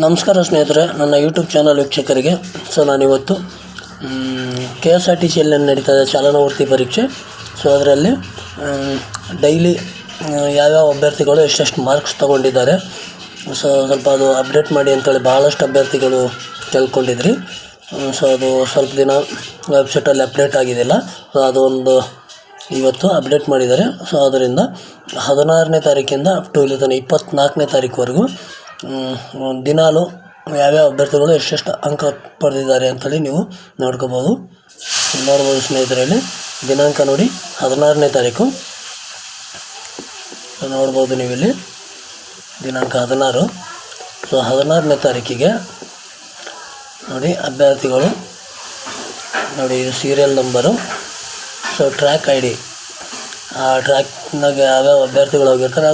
ನಮಸ್ಕಾರ ಸ್ನೇಹಿತರೆ, ನನ್ನ ಯೂಟ್ಯೂಬ್ ಚಾನಲ್ ವೀಕ್ಷಕರಿಗೆ. ನಾನಿವತ್ತು KSRTC ಯಲ್ಲಿ ನಡೀತಾ ಇದೆ ಚಾಲನಾ ಪರೀಕ್ಷೆ. ಅದರಲ್ಲಿ ಡೈಲಿ ಯಾವ್ಯಾವ ಅಭ್ಯರ್ಥಿಗಳು ಎಷ್ಟೆಷ್ಟು ಮಾರ್ಕ್ಸ್ ತೊಗೊಂಡಿದ್ದಾರೆ, ಸ್ವಲ್ಪ ಅದು ಅಪ್ಡೇಟ್ ಮಾಡಿ ಅಂತೇಳಿ ಭಾಳಷ್ಟು ಅಭ್ಯರ್ಥಿಗಳು ಕೇಳ್ಕೊಂಡಿದ್ರಿ. ಅದು ಸ್ವಲ್ಪ ದಿನ ವೆಬ್ಸೈಟಲ್ಲಿ ಅಪ್ಡೇಟ್ ಆಗಿದ್ದಿಲ್ಲ. ಅದು ಒಂದು ಇವತ್ತು ಅಪ್ಡೇಟ್ ಮಾಡಿದ್ದಾರೆ. ಅದರಿಂದ 16ನೇ ತಾರೀಕಿಂದ ಅಪ್ ಟು ಇಲ್ಲಿ 24ನೇ ತಾರೀಕುವರೆಗೂ ದಿನಾಲು ಯಾವ್ಯಾವ ಅಭ್ಯರ್ಥಿಗಳು ಎಷ್ಟೆಷ್ಟು ಅಂಕ ಪಡೆದಿದ್ದಾರೆ ಅಂತೇಳಿ ನೀವು ನೋಡ್ಬೋದು ಸ್ನೇಹಿತರಲ್ಲಿ. ದಿನಾಂಕ ನೋಡಿ 16ನೇ ತಾರೀಕು ನೋಡ್ಬೋದು ನೀವಿಲ್ಲಿ, ದಿನಾಂಕ 16. 16ನೇ ತಾರೀಕಿಗೆ ನೋಡಿ ಅಭ್ಯರ್ಥಿಗಳು ನೋಡಿ serial number, track I D, ಆ ಟ್ರ್ಯಾಕ್ನಾಗ ಯಾವ್ಯಾವ ಅಭ್ಯರ್ಥಿಗಳು ಹೋಗಿರ್ತಾರೆ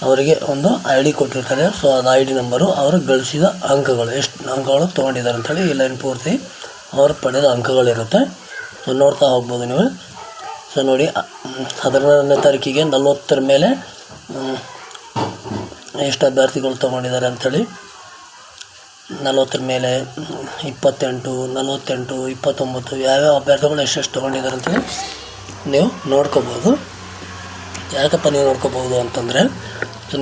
ಅವರಿಗೆ ಒಂದು ಐ ಡಿ ಕೊಟ್ಟಿರ್ತಾರೆ. ಅದು ಐ ಡಿ ನಂಬರು, ಅವರು ಗಳಿಸಿದ ಅಂಕಗಳು, ಎಷ್ಟು ಅಂಕಗಳು ತೊಗೊಂಡಿದ್ದಾರೆ ಅಂಥೇಳಿ ಈ ಲೈನ್ ಪೂರ್ತಿ ಅವರು ಪಡೆದ ಅಂಕಗಳಿರುತ್ತೆ. ನೋಡ್ತಾ ಹೋಗ್ಬೋದು ನೀವು. ನೋಡಿ 16ನೇ ತಾರೀಕಿಗೆ 40 ಮೇಲೆ ಎಷ್ಟು ಅಭ್ಯರ್ಥಿಗಳು ತೊಗೊಂಡಿದ್ದಾರೆ ಅಂಥೇಳಿ, 40 ಮೇಲೆ 28, 48, 29 ಯಾವ್ಯಾವ ಅಭ್ಯರ್ಥಿಗಳು ಎಷ್ಟೆಷ್ಟು ತೊಗೊಂಡಿದ್ದಾರೆ ಅಂತೇಳಿ ನೀವು ನೋಡ್ಕೋಬೋದು. ಯಾಕಪ್ಪ ನೀವು ನೋಡ್ಕೋಬೋದು ಅಂತಂದರೆ,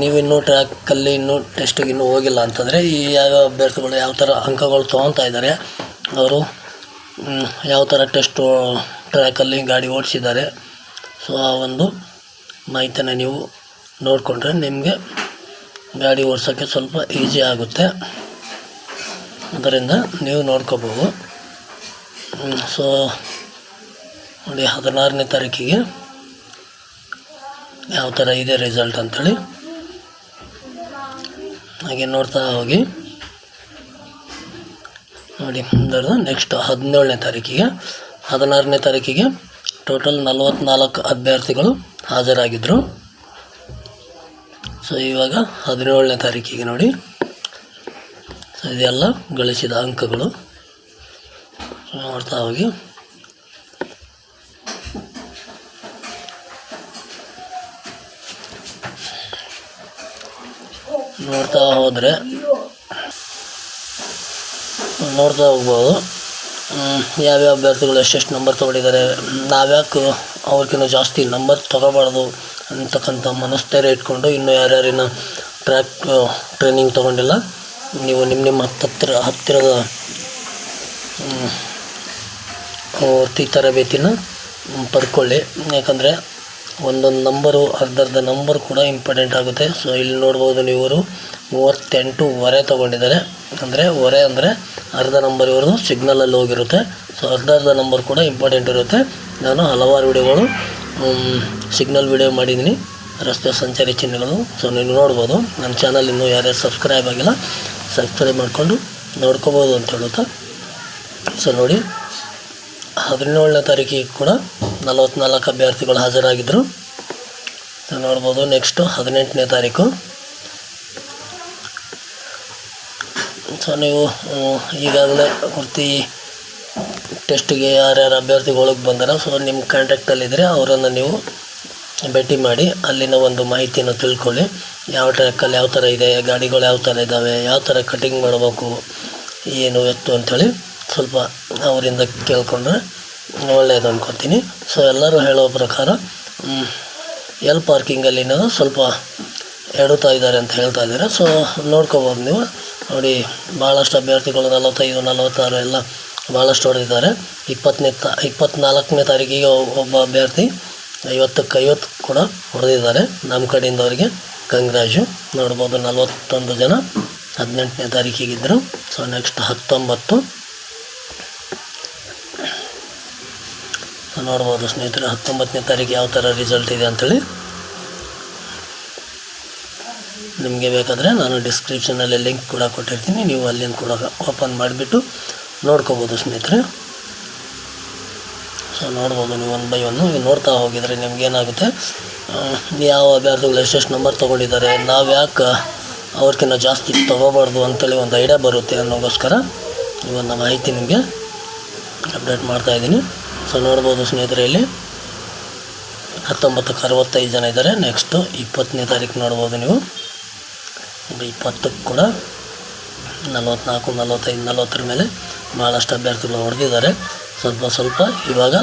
ನೀವಿನ್ನೂ ಟ್ರ್ಯಾಕಲ್ಲಿ ಇನ್ನೂ ಟೆಸ್ಟಿಗೆ ಇನ್ನೂ ಹೋಗಿಲ್ಲ ಅಂತಂದರೆ, ಈ ಯಾವ್ಯಾವ ಅಭ್ಯರ್ಥಿಗಳು ಯಾವ ಥರ ಅಂಕಗಳು ತೊಗೊತಾ ಇದ್ದಾರೆ, ಅವರು ಯಾವ ಥರ ಟ್ರ್ಯಾಕಲ್ಲಿ ಗಾಡಿ ಓಡಿಸಿದ್ದಾರೆ, ಆ ಒಂದು ಮಾಹಿತಿನ ನೀವು ನೋಡಿಕೊಂಡ್ರೆ ನಿಮಗೆ ಗಾಡಿ ಓಡಿಸೋಕ್ಕೆ ಸ್ವಲ್ಪ ಈಸಿ ಆಗುತ್ತೆ. ಅದರಿಂದ ನೀವು ನೋಡ್ಕೋಬೋದು. ನೋಡಿ 16ನೇ ತಾರೀಕಿಗೆ ಯಾವ ಥರ ಇದೆ ರಿಸಲ್ಟ್ ಅಂಥೇಳಿ ಹಾಗೆ ನೋಡ್ತಾ ಹೋಗಿ. ನೋಡಿ ನೆಕ್ಸ್ಟ್ 17ನೇ ತಾರೀಕಿಗೆ, 16ನೇ ತಾರೀಕಿಗೆ ಟೋಟಲ್ 44 ಅಭ್ಯರ್ಥಿಗಳು ಹಾಜರಾಗಿದ್ದರು. ಇವಾಗ 17ನೇ ತಾರೀಕಿಗೆ ನೋಡಿ ಇದೆಲ್ಲ ಗಳಿಸಿದ ಅಂಕಗಳು ನೋಡ್ತಾ ಹೋಗಿ. ನೋಡ್ತಾ ಹೋಗ್ಬೋದು ಯಾವ್ಯಾವ ಅಭ್ಯರ್ಥಿಗಳು ಎಷ್ಟೆಷ್ಟು ನಂಬರ್ ತೊಗೊಂಡಿದ್ದಾರೆ. ನಾವ್ಯಾಕೆ ಅವ್ರಿಗಿಂತ ಜಾಸ್ತಿ ನಂಬರ್ ತೊಗೋಬಾರ್ದು ಅಂತಕ್ಕಂಥ ಮನಸ್ಥೈರ್ಯ ಇಟ್ಕೊಂಡು ಇನ್ನೂ ಯಾರ್ಯಾರಿನ ಟ್ರೈನಿಂಗ್ ತೊಗೊಂಡಿಲ್ಲ, ನೀವು ನಿಮ್ಮ ಹತ್ತಿರದ ವೃತ್ತಿ ತರಬೇತಿನ ಪಡ್ಕೊಳ್ಳಿ. ಯಾಕಂದರೆ ಒಂದೊಂದು ನಂಬರು ಅರ್ಧರ್ಧ ನಂಬರ್ ಕೂಡ ಇಂಪಾರ್ಟೆಂಟ್ ಆಗುತ್ತೆ. ಇಲ್ಲಿ ನೋಡ್ಬೋದು ನೀವು 38 ಹೊರೆ ತೊಗೊಂಡಿದ್ದಾರೆ. ಹೊರೆ ಅಂದರೆ ಅರ್ಧ ನಂಬರ್ ಇವ್ರದ್ದು ಸಿಗ್ನಲಲ್ಲಿ ಹೋಗಿರುತ್ತೆ. ಅರ್ಧ ನಂಬರ್ ಕೂಡ ಇಂಪಾರ್ಟೆಂಟ್ ಇರುತ್ತೆ. ನಾನು ಹಲವಾರು ವಿಡಿಯೋಗಳು ಸಿಗ್ನಲ್ ವಿಡಿಯೋ ಮಾಡಿದ್ದೀನಿ, ರಸ್ತೆ ಸಂಚಾರಿ ಚಿಹ್ನೆಗಳು. ನೀವು ನೋಡ್ಬೋದು. ನನ್ನ ಚಾನಲ್ ಇನ್ನೂ ಯಾರ್ಯಾರು ಸಬ್ಸ್ಕ್ರೈಬ್ ಆಗಿಲ್ಲ ಸಬ್ಸ್ಕ್ರೈಬ್ ಮಾಡಿಕೊಂಡು ನೋಡ್ಕೋಬೋದು ಅಂತ ಹೇಳುತ್ತಾ. ನೋಡಿ 17ನೇ ತಾರೀಕಿಗೆ ಕೂಡ 44 ಅಭ್ಯರ್ಥಿಗಳು ಹಾಜರಾಗಿದ್ದರು. ನೋಡ್ಬೋದು. ನೆಕ್ಸ್ಟು 18ನೇ ತಾರೀಕು. ನೀವು ಈಗಾಗಲೇ ವೃತ್ತಿ ಟೆಸ್ಟಿಗೆ ಯಾರ್ಯಾರು ಅಭ್ಯರ್ಥಿಗಳಿಗೆ ಬಂದಾರ, ನಿಮ್ಮ ಕಾಂಟ್ಯಾಕ್ಟಲ್ಲಿದ್ದರೆ ಅವರನ್ನು ನೀವು ಭೇಟಿ ಮಾಡಿ ಅಲ್ಲಿನ ಒಂದು ಮಾಹಿತಿಯನ್ನು ತಿಳ್ಕೊಳ್ಳಿ. ಯಾವ ಟ್ರ್ಯಾಕಲ್ಲಿ ಯಾವ ಥರ ಇದೆ, ಗಾಡಿಗಳು ಯಾವ ಥರ ಇದ್ದಾವೆ, ಯಾವ ಥರ ಕಟಿಂಗ್ ಮಾಡಬೇಕು, ಏನು ಎತ್ತು ಅಂಥೇಳಿ ಸ್ವಲ್ಪ ಅವರಿಂದ ಕೇಳ್ಕೊಂಡ್ರೆ ಒಳ್ಳೆಯದು ಅಂದ್ಕೊತೀನಿ. ಎಲ್ಲರೂ ಹೇಳೋ ಪ್ರಕಾರ ಪಾರ್ಕಿಂಗಲ್ಲಿ ಸ್ವಲ್ಪ ಎಡುತ್ತಾ ಇದ್ದಾರೆ ಅಂತ ಹೇಳ್ತಾ ಇದ್ದಾರೆ. ನೋಡ್ಕೋಬೋದು ನೀವು. ನೋಡಿ ಭಾಳಷ್ಟು ಅಭ್ಯರ್ಥಿಗಳು 45, 46 ಎಲ್ಲ ಭಾಳಷ್ಟು ಹೊಡೆದಿದ್ದಾರೆ. 24ನೇ ತಾರೀಕಿಗೆ ಒಬ್ಬ ಅಭ್ಯರ್ಥಿ 50ಕ್ಕೆ 50 ಕೂಡ ಹೊಡೆದಿದ್ದಾರೆ. ನಮ್ಮ ಕಡೆಯಿಂದ ಅವರಿಗೆ ಕಂಗ್ರಾಜು. ನೋಡ್ಬೋದು 41 ಜನ 18ನೇ ತಾರೀಕಿಗಿದ್ದರು. ನೆಕ್ಸ್ಟ್ 19 ನೋಡ್ಬೋದು ಸ್ನೇಹಿತರೆ. 19ನೇ ತಾರೀಕು ಯಾವ ಥರ ರಿಸಲ್ಟ್ ಇದೆ ಅಂಥೇಳಿ ನಿಮಗೆ ಬೇಕಾದರೆ ನಾನು ಡಿಸ್ಕ್ರಿಪ್ಷನಲ್ಲಿ ಲಿಂಕ್ ಕೂಡ ಕೊಟ್ಟಿರ್ತೀನಿ, ನೀವು ಅಲ್ಲಿಂದ ಕೂಡ ಓಪನ್ ಮಾಡಿಬಿಟ್ಟು ನೋಡ್ಕೋಬೋದು ಸ್ನೇಹಿತರೆ. ನೋಡ್ಬೋದು ನೀವು 1 by 1 ನೋಡ್ತಾ ಹೋಗಿದರೆ ನಿಮಗೇನಾಗುತ್ತೆ, ಯಾವ ಅಭ್ಯರ್ಥಿಗಳು ಎಷ್ಟೆಷ್ಟು ನಂಬರ್ ತೊಗೊಂಡಿದ್ದಾರೆ, ನಾವು ಯಾಕೆ ಅವ್ರಿಗಿಂತ ಜಾಸ್ತಿ ತೊಗೋಬಾರ್ದು ಅಂಥೇಳಿ ಒಂದು ಐಡಿಯಾ ಬರುತ್ತೆ ಅನ್ನೋಗೋಸ್ಕರ ಈ ಒಂದು ಮಾಹಿತಿ ನಿಮಗೆ ಅಪ್ಡೇಟ್ ಮಾಡ್ತಾಯಿದ್ದೀನಿ. ನೋಡ್ಬೋದು ಸ್ನೇಹಿತರೆ, ಇಲ್ಲಿ 19ಕ್ಕೆ 65 ಜನ ಇದ್ದಾರೆ. ನೆಕ್ಸ್ಟು 20ನೇ ತಾರೀಕು ನೋಡ್ಬೋದು ನೀವು. 20ಕ್ಕೆ ಕೂಡ 44, 45, 40 ಮೇಲೆ ಭಾಳಷ್ಟು ಅಭ್ಯರ್ಥಿಗಳು ಹೊಡೆದಿದ್ದಾರೆ. ಸ್ವಲ್ಪ ಇವಾಗ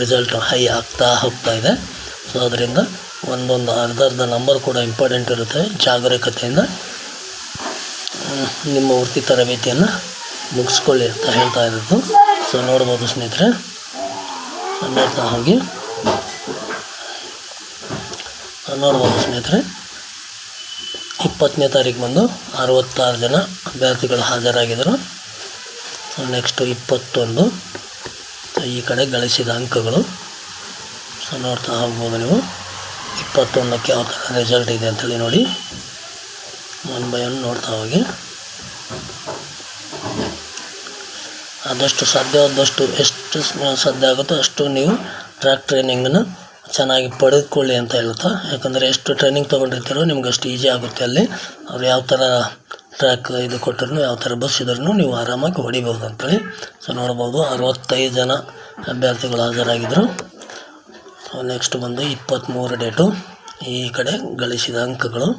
ರಿಸಲ್ಟ್ ಹೈ ಆಗ್ತಾ ಹೋಗ್ತಾ ಇದೆ. ಸೊ ಅದರಿಂದ ಒಂದೊಂದು ಅರ್ಧ ನಂಬರ್ ಕೂಡ ಇಂಪಾರ್ಟೆಂಟ್ ಇರುತ್ತೆ. ಜಾಗರೂಕತೆಯಿಂದ ನಿಮ್ಮ ವೃತ್ತಿ ತರಬೇತಿಯನ್ನು ಮುಗಿಸ್ಕೊಳ್ಳಿ ಅಂತ ಹೇಳ್ತಾ ಇರೋದು. ಸೊ ನೋಡ್ಬೋದು ಸ್ನೇಹಿತರೆ, ನೋಡ್ತಾ ಹೋಗಿ. ನೋಡ್ಬೋದು ಸ್ನೇಹಿತರೆ, 20ನೇ ತಾರೀಕು ಬಂದು 66 ಜನ ಅಭ್ಯರ್ಥಿಗಳು ಹಾಜರಾಗಿದ್ದರು. ಸೊ ನೆಕ್ಸ್ಟು 21 ಈ ಕಡೆ ಗಳಿಸಿದ ಅಂಕಗಳು. ಸೊ ನೋಡ್ತಾ ಹೋಗ್ಬೋದು ನೀವು. 21ಕ್ಕೆ ಯಾವ ಥರ ರಿಸಲ್ಟ್ ಇದೆ ಅಂತೇಳಿ ನೋಡಿ. 1 by 1 ನೋಡ್ತಾ ಹೋಗಿ. ಆದಷ್ಟು ಸಾಧ್ಯವಾದಷ್ಟು ಎಷ್ಟು ಸಾಧ್ಯ ಆಗುತ್ತೋ ಅಷ್ಟು ನೀವು ಟ್ರ್ಯಾಕ್ ಟ್ರೈನಿಂಗನ್ನು ಚೆನ್ನಾಗಿ ಪಡೆದುಕೊಳ್ಳಿ ಅಂತ ಹೇಳ್ತಾ. ಯಾಕಂದರೆ ಎಷ್ಟು ಟ್ರೈನಿಂಗ್ ತೊಗೊಂಡಿರ್ತೀರೋ ನಿಮ್ಗೆ ಅಷ್ಟು ಈಸಿ ಆಗುತ್ತೆ. ಅಲ್ಲಿ ಅವ್ರು ಯಾವ ಥರ ಟ್ರ್ಯಾಕ್ ಇದು ಕೊಟ್ಟರು, ಯಾವ ಥರ ಬಸ್ ಇದ್ರೂ ನೀವು ಆರಾಮಾಗಿ ಹೊಡಿಬೋದು ಅಂತೇಳಿ. ಸೊ ನೋಡ್ಬೋದು 65 ಜನ ಅಭ್ಯರ್ಥಿಗಳು ಹಾಜರಾಗಿದ್ದರು. ಸೊ ನೆಕ್ಸ್ಟ್ ಬಂದು 23 ಡೇಟು. ಈ ಕಡೆ ಗಳಿಸಿದ ಅಂಕಗಳು.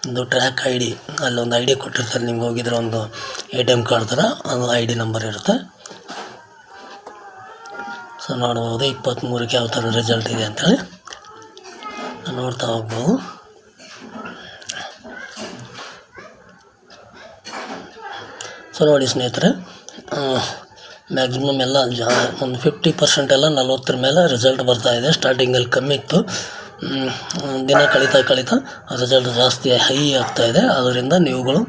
ಒಂದು ಟ್ರ್ಯಾಕ್ ಐ ಡಿ, ಅಲ್ಲೊಂದು ಐ ಡಿ ಕೊಟ್ಟಿರ್ತಾರೆ ನಿಮ್ಗೆ. ಹೋಗಿದ್ರೆ ಒಂದು ATM ಕಾರ್ಡ್ ಥರ ಅದು ಐ ಡಿ ನಂಬರ್ ಇರುತ್ತೆ. ಸೊ ನೋಡ್ಬೋದು 23ಕ್ಕೆ ಯಾವ ಥರ ರಿಸಲ್ಟ್ ಇದೆ ಅಂಥೇಳಿ ನೋಡ್ತಾ ಹೋಗ್ಬೋದು. ಸೊ ನೋಡಿ ಸ್ನೇಹಿತರೆ, ಮ್ಯಾಕ್ಸಿಮಮ್ ಎಲ್ಲ ಒಂದು 50% ಎಲ್ಲ 40 ಮೇಲೆ ರಿಸಲ್ಟ್ ಬರ್ತಾಯಿದೆ. ಸ್ಟಾರ್ಟಿಂಗಲ್ಲಿ ಕಮ್ಮಿ ಇತ್ತು, ದಿನ ಕಳೀತಾ ರಿಸಲ್ಟ್ ಜಾಸ್ತಿ ಹೈ ಆಗ್ತಾಯಿದೆ. ಅದರಿಂದ ನೀವುಗಳು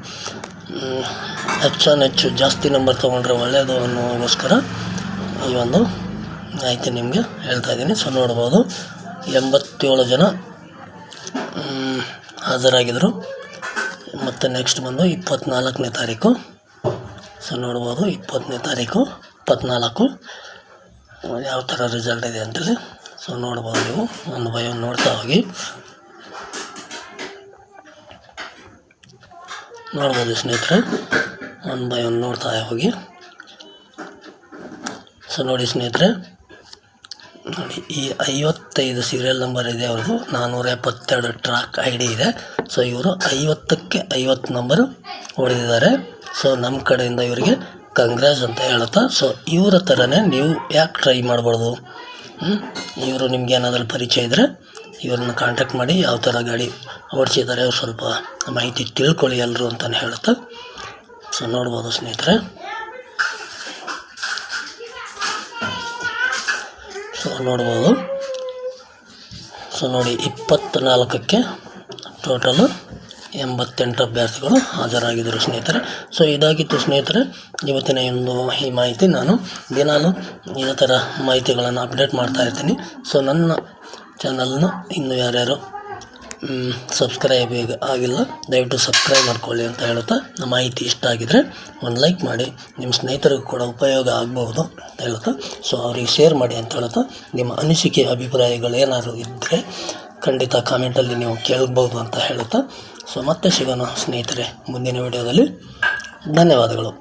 ಹೆಚ್ಚು ಜಾಸ್ತಿ ನಂಬರ್ ತೊಗೊಂಡ್ರೆ ಒಳ್ಳೆಯದು ಅನ್ನೋಗೋಸ್ಕರ ಈ ಒಂದು ಮಾಹಿತಿ ನಿಮಗೆ ಹೇಳ್ತಾ ಇದ್ದೀನಿ. ಸೊ ನೋಡ್ಬೋದು 87 ಜನ ಹಾಜರಾಗಿದ್ದರು. ಮತ್ತು ನೆಕ್ಸ್ಟ್ ಬಂದು 24ನೇ ತಾರೀಕು. ಸೊ ನೋಡ್ಬೋದು 20ನೇ ತಾರೀಕು 24 ಯಾವ ಥರ ರಿಸಲ್ಟ್ ಇದೆ ಅಂತೇಳಿ. ಸೊ ನೋಡ್ಬೋದು ನೀವು 1 by 1 ನೋಡ್ತಾ ಹೋಗಿ. ನೋಡ್ಬೋದು ಸ್ನೇಹಿತರೆ, 1 by 1 ನೋಡ್ತಾ ಹೋಗಿ. ಸೊ ನೋಡಿ ಸ್ನೇಹಿತರೆ, ನೋಡಿ ಈ 55 ಸೀರಿಯಲ್ ನಂಬರ್ ಇದೆ ಅವ್ರದ್ದು. 472 ಟ್ರ್ಯಾಕ್ ಐ ಡಿ ಇದೆ. ಸೊ ಇವರು 50ಕ್ಕೆ 50 ನಂಬರು ಹೊಡೆದಿದ್ದಾರೆ. ಸೊ ನಮ್ಮ ಕಡೆಯಿಂದ ಇವರಿಗೆ ಕಂಗ್ರಾಜ್ ಅಂತ ಹೇಳುತ್ತಾ. ಸೊ ಇವರ ಥರನೇ ನೀವು ಯಾಕೆ ಟ್ರೈ ಮಾಡ್ಬಾರ್ದು? ಇವರು ನಿಮ್ಗೆ ಏನಾದರೂ ಪರಿಚಯ ಇದ್ದರೆ ಇವ್ರನ್ನ ಕಾಂಟ್ಯಾಕ್ಟ್ ಮಾಡಿ ಯಾವ ಥರ ಗಾಡಿ ಓಡಿಸಿದ್ದಾರೆ ಅವ್ರು ಸ್ವಲ್ಪ ಮಾಹಿತಿ ತಿಳ್ಕೊಳ್ಳಿ ಎಲ್ಲರೂ ಅಂತಲೇ ಹೇಳುತ್ತಾ. ಸೊ ನೋಡ್ಬೋದು ಸ್ನೇಹಿತರೆ, ಸೊ ನೋಡ್ಬೋದು. ಸೊ ನೋಡಿ 24ಕ್ಕೆ ಟೋಟಲು 88 ಅಭ್ಯರ್ಥಿಗಳು ಹಾಜರಾಗಿದ್ದರು ಸ್ನೇಹಿತರೆ. ಸೊ ಇದಾಗಿತ್ತು ಸ್ನೇಹಿತರೆ ಇವತ್ತಿನ ಈ ಮಾಹಿತಿ. ನಾನು ದಿನಾಲೂ ಇದೇ ಥರ ಮಾಹಿತಿಗಳನ್ನು ಅಪ್ಡೇಟ್ ಮಾಡ್ತಾಯಿರ್ತೀನಿ. ಸೊ ನನ್ನ ಚಾನಲ್ನ ಇನ್ನೂ ಯಾರ್ಯಾರು ಸಬ್ಸ್ಕ್ರೈಬ್ ಆಗಿಲ್ಲ ದಯವಿಟ್ಟು ಸಬ್ಸ್ಕ್ರೈಬ್ ಮಾಡ್ಕೊಳ್ಳಿ ಅಂತ ಹೇಳುತ್ತಾ, ನಮ್ಮ ಮಾಹಿತಿ ಇಷ್ಟ ಆಗಿದರೆ ಒಂದು ಲೈಕ್ ಮಾಡಿ, ನಿಮ್ಮ ಸ್ನೇಹಿತರಿಗೂ ಕೂಡ ಉಪಯೋಗ ಆಗಬಹುದು ಅಂತ ಹೇಳುತ್ತಾ. ಸೊ ಅವ್ರಿಗೆ ಶೇರ್ ಮಾಡಿ ಅಂತ ಹೇಳುತ್ತಾ, ನಿಮ್ಮ ಅನಿಸಿಕೆ ಅಭಿಪ್ರಾಯಗಳು ಏನಾದರೂ ಇದ್ದರೆ ಖಂಡಿತ ಕಾಮೆಂಟಲ್ಲಿ ನೀವು ಕೇಳ್ಬೋದು ಅಂತ ಹೇಳುತ್ತಾ. ಸೊ ಮತ್ತೆ ಸಿಗೋಣ ಸ್ನೇಹಿತರೆ ಮುಂದಿನ ವಿಡಿಯೋದಲ್ಲಿ. ಧನ್ಯವಾದಗಳು.